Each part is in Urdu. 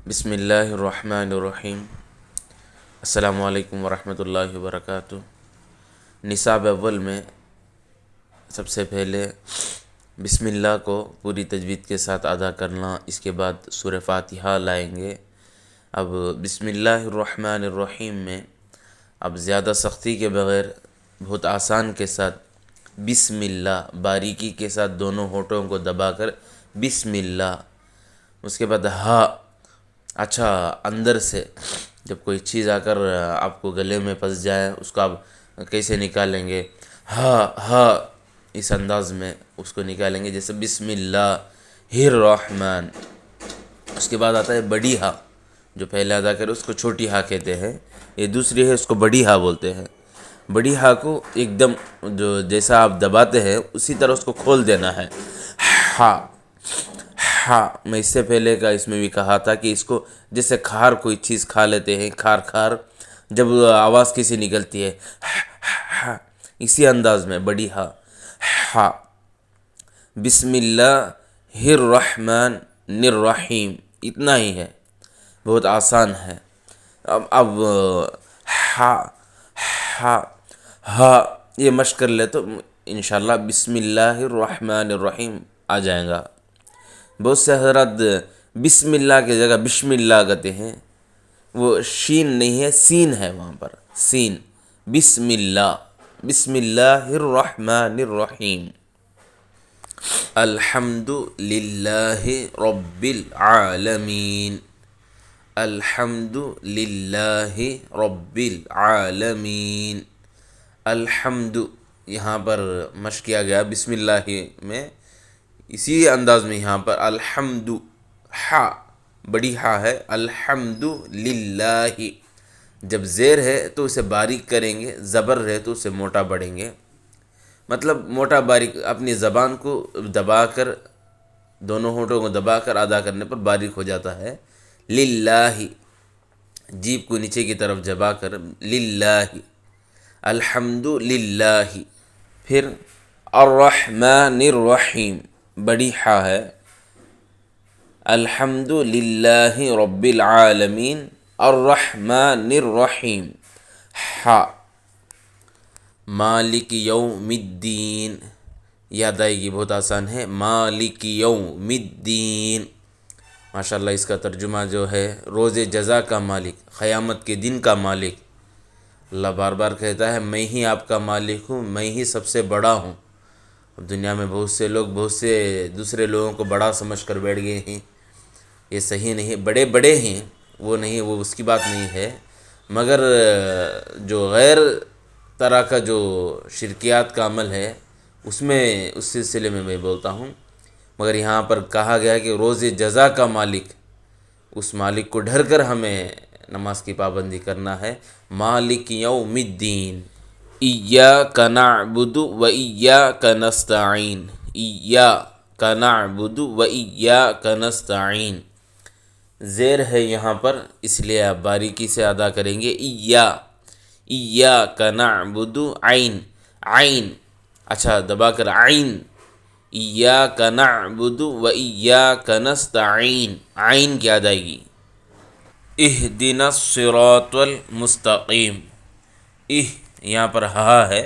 بسم اللہ الرحمن الرحیم۔ السلام علیکم ورحمۃ اللہ وبرکاتہ۔ نصاب اول میں سب سے پہلے بسم اللہ کو پوری تجوید کے ساتھ ادا کرنا، اس کے بعد سورہ فاتحہ لائیں گے۔ اب بسم اللہ الرحمن الرحیم میں اب زیادہ سختی کے بغیر بہت آسان کے ساتھ بسم اللہ باریکی کے ساتھ دونوں ہونٹوں کو دبا کر بسم اللہ، اس کے بعد ہا، اچھا اندر سے جب کوئی چیز آ کر آپ کو گلے میں پھنس جائے اس کو آپ کیسے نکالیں گے، ہا ہا، اس انداز میں اس کو نکالیں گے، جیسے بسم اللہ الرحمن۔ اس کے بعد آتا ہے بڑی ہا، جو پہلے ادا کرے اس کو چھوٹی ہا کہتے ہیں، یہ دوسری ہے اس کو بڑی ہا بولتے ہیں۔ بڑی ہا کو ایک دم جو جیسا آپ دباتے ہیں اسی طرح اس کو کھول دینا ہے، ہا ہاں۔ میں اس سے پہلے کا اس میں بھی کہا تھا کہ اس کو جیسے کھار کوئی چیز کھا لیتے ہیں، کھار کھار جب آواز کسی نکلتی ہے اسی انداز میں بڑی ہا ہا۔ بسم اللہ الرحمن الرحیم، اتنا ہی ہے، بہت آسان ہے۔ اب ہا ہا ہا یہ مشق کر لے تو انشاءاللہ بسم اللہ الرحمن الرحیم آ جائے گا۔ بہت سے حضرات بسم اللہ کی جگہ بسم اللہ کہتے ہیں، وہ شین نہیں ہے، سین ہے وہاں پر، سین۔ بسم اللہ، بسم اللہ الرحمن الرحیم۔ الحمد للہ رب العالمین، الحمد للہ رب العالمین۔ الحمد یہاں پر مشق کیا گیا بسم اللہ میں، اسی انداز میں یہاں پر الحمد، ہا بڑی ہا ہے، الحمد للہ۔ جب زیر ہے تو اسے باریک کریں گے، زبر ہے تو اسے موٹا پڑھیں گے، مطلب موٹا باریک اپنی زبان کو دبا کر، دونوں ہونٹوں کو دبا کر ادا کرنے پر باریک ہو جاتا ہے۔ للہ، جیب کو نیچے کی طرف دبا کر للہ، الحمد للہ۔ پھر الرحمن الرحیم، بڑی ہا ہے، الحمد للہ رب العالمین الرحمن الرحیم، ہا۔ مالک یوم الدین، یاد آئے گی، بہت آسان ہے، مالک یوم الدین۔ ماشاءاللہ اس کا ترجمہ جو ہے روز جزا کا مالک، قیامت کے دن کا مالک۔ اللہ بار بار کہتا ہے میں ہی آپ کا مالک ہوں، میں ہی سب سے بڑا ہوں۔ اب دنیا میں بہت سے لوگ بہت سے دوسرے لوگوں کو بڑا سمجھ کر بیٹھ گئے ہیں، یہ صحیح نہیں۔ بڑے بڑے ہیں، وہ نہیں، وہ اس کی بات نہیں ہے، مگر جو غیر طرح کا جو شرکیات کا عمل ہے اس سلسلے میں بولتا ہوں۔ مگر یہاں پر کہا گیا کہ روز جزا کا مالک، اس مالک کو ڈر کر ہمیں نماز کی پابندی کرنا ہے۔ مالک یوم الدین، ایاک نعبد و ایاک نستعین، ایاک نعبد و ایاک نستعین۔ زیر ہے یہاں پر، اس لیے آپ باریکی سے ادا کریں گے، ایاک نعبد، عین عین، اچھا دبا کر عین، ایاک نعبد و ایاک نستعین، عین کی ادائیگی۔ اہدنا الصراط المستقیم، یہاں پر ہا ہے،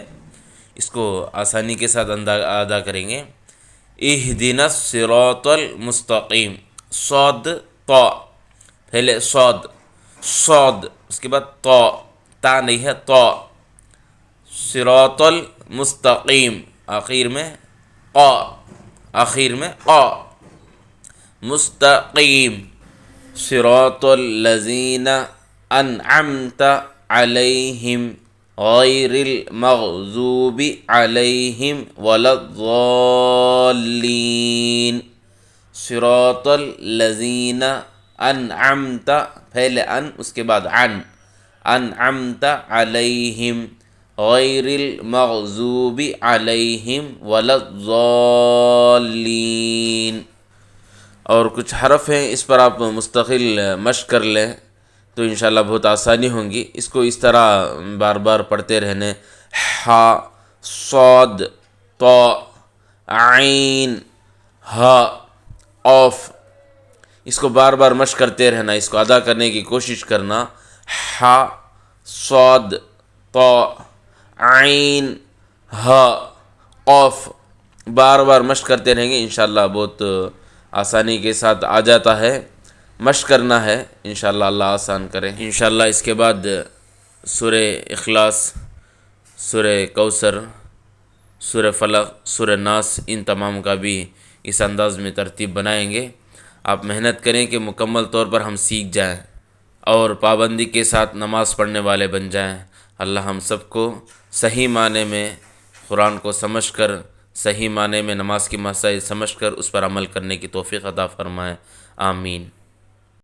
اس کو آسانی کے ساتھ ادا کریں گے، اہدنا الصراط المستقیم۔ صاد طا، پہلے صاد صاد، اس کے بعد طا، تا نہیں ہے، طا۔ صراط المستقیم، آخر میں قا، آخر میں قا، مستقیم۔ صراط الذین انعمت علیہم غیر المغضوب علیہم ولا الضالین۔ صراط الذین انعمت، پہلے ان اس کے بعد عن، انعمت علیہم غیر المغضوب علیہم ولا الضالین۔ اور کچھ حرف ہیں، اس پر آپ مستقل مشق کر لیں تو انشاءاللہ بہت آسانی ہوں گی۔ اس کو اس طرح بار بار پڑھتے رہنے، ہا، صاد، طا، عین، ہا، قاف، اس کو بار بار مشق کرتے رہنا، اس کو ادا کرنے کی کوشش کرنا۔ ح صاد طا عین ہا قاف، بار بار مشق کرتے رہیں گے انشاءاللہ بہت آسانی کے ساتھ آ جاتا ہے۔ مشق کرنا ہے انشاءاللہ، اللہ آسان کرے انشاءاللہ۔ اس کے بعد سورہ اخلاص، سورہ کوثر، سورہ فلق، سورہ ناس، ان تمام کا بھی اس انداز میں ترتیب بنائیں گے۔ آپ محنت کریں کہ مکمل طور پر ہم سیکھ جائیں اور پابندی کے ساتھ نماز پڑھنے والے بن جائیں۔ اللہ ہم سب کو صحیح معنی میں قرآن کو سمجھ کر، صحیح معنی میں نماز کی مسائل سمجھ کر اس پر عمل کرنے کی توفیق عطا فرمائے، آمین۔